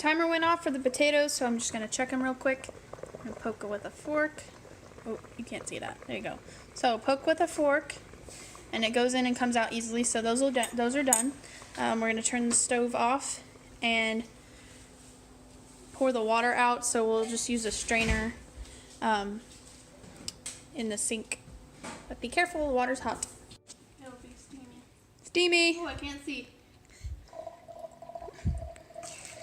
timer went off for the potatoes, so I'm just going to check them real quick. I'm going to poke it with a fork. Oh, you can't see that. There you go. So poke with a fork, and it goes in and comes out easily, so those are done. We're going to turn the stove off and pour the water out, so we'll just use a strainer in the sink. But be careful, the water's hot. It'll be steamy. Steamy! Oh, I can't see.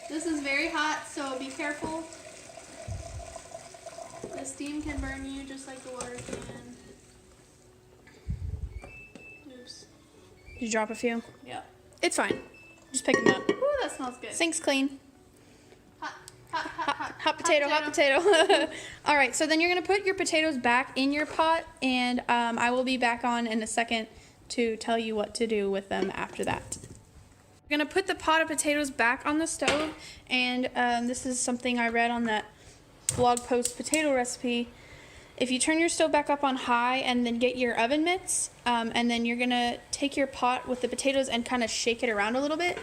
This is very hot, so be careful. The steam can burn you just like the water can. Oops. Did you drop a few? Yeah. It's fine. Just pick them up. Ooh, that smells good. Sink's clean. Hot, hot, hot, hot. Hot potato. All right, so then you're going to put your potatoes back in your pot, and I will be back on in a second to tell you what to do with them after that. We're going to put the pot of potatoes back on the stove, and this is something I read on that blog post potato recipe. If you turn your stove back up on high and then get your oven mitts, and then you're going to take your pot with the potatoes and kind of shake it around a little bit,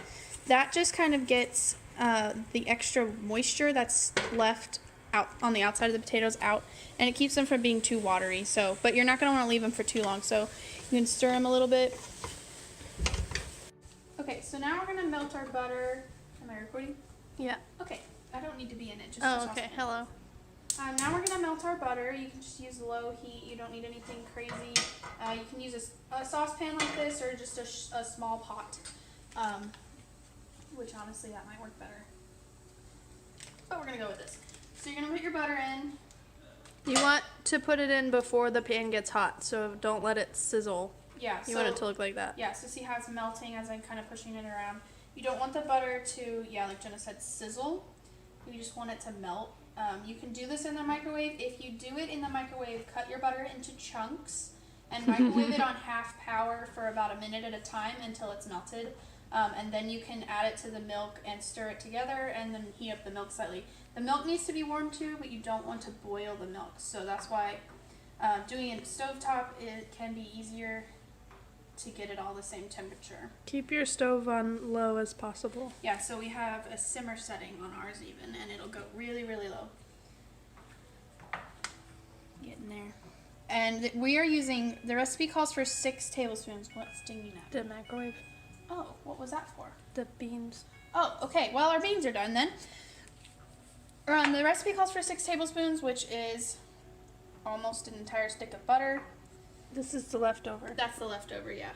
that just kind of gets the extra moisture that's left out on the outside of the potatoes out, and it keeps them from being too watery. So, but you're not going to want to leave them for too long, so you can stir them a little bit. Okay, so now we're going to melt our butter. Am I recording? Yeah. Okay, I don't need to be in it. Just Oh, a okay. saucepan. Hello. Now we're going to melt our butter. You can just use low heat. You don't need anything crazy. You can use a saucepan like this or just a small pot, which honestly that might work better. But we're going to go with this. So you're going to put your butter in. You want to put it in before the pan gets hot, so don't let it sizzle. Yeah. You want it to look like that. Yeah, so see how it's melting as I'm kind of pushing it around. You don't want the butter to, like Jenna said, sizzle. You just want it to melt. You can do this in the microwave. If you do it in the microwave, cut your butter into chunks and microwave it on half power for about a minute at a time until it's melted. And then you can add it to the milk and stir it together and then heat up the milk slightly. The milk needs to be warm too, but you don't want to boil the milk. So that's why doing it stovetop, it can be easier to get it all the same temperature. Keep your stove on low as possible. Yeah, so we have a simmer setting on ours even, and it'll go really, really low. Getting there. And we are using, the recipe calls for 6 tablespoons. What's dinging up? The microwave. Oh, what was that for? The beans. Oh, okay. Well, our beans are done then. The recipe calls for 6 tablespoons, which is almost an entire stick of butter. This is the leftover. That's the leftover, yeah.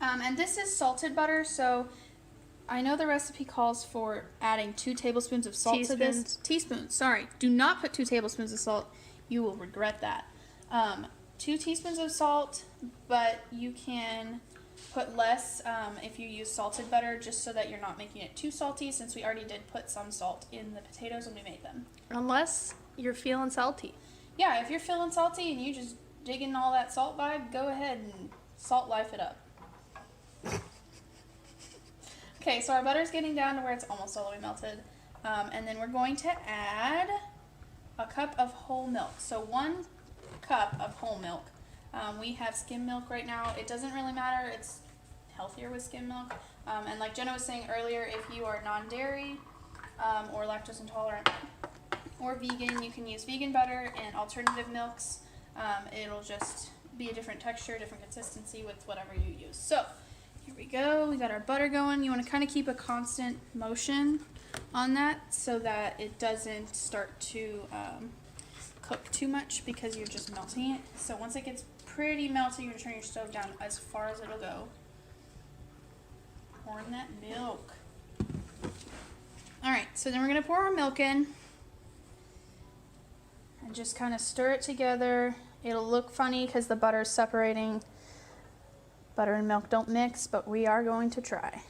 And this is salted butter, so I know the recipe calls for adding 2 tablespoons of salt to this. Teaspoons, sorry. Do not put 2 tablespoons of salt. You will regret that. 2 teaspoons of salt, but you can put less if you use salted butter, just so that you're not making it too salty, since we already did put some salt in the potatoes when we made them. Unless you're feeling salty. Yeah, if you're feeling salty and you just digging all that salt vibe, go ahead and salt life it up. Okay, so our butter's getting down to where it's almost all the way melted. And then we're going to add a cup of whole milk. So 1 cup of whole milk. We have skim milk right now. It doesn't really matter. It's healthier with skim milk. And like Jenna was saying earlier, if you are non-dairy or lactose intolerant or vegan, you can use vegan butter and alternative milks. It'll just be a different texture, different consistency with whatever you use. So here we go. We got our butter going. You want to kind of keep a constant motion on that so that it doesn't start to cook too much, because you're just melting it. So once it gets pretty melty, you're going to turn your stove down as far as it'll go. Pouring that milk. Alright, so then we're going to pour our milk in. And just kind of stir it together. It'll look funny because the butter is separating. Butter and milk don't mix, but we are going to try.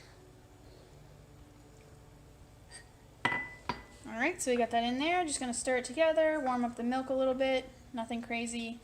Alright, so we got that in there. Just going to stir it together, warm up the milk a little bit. Nothing crazy.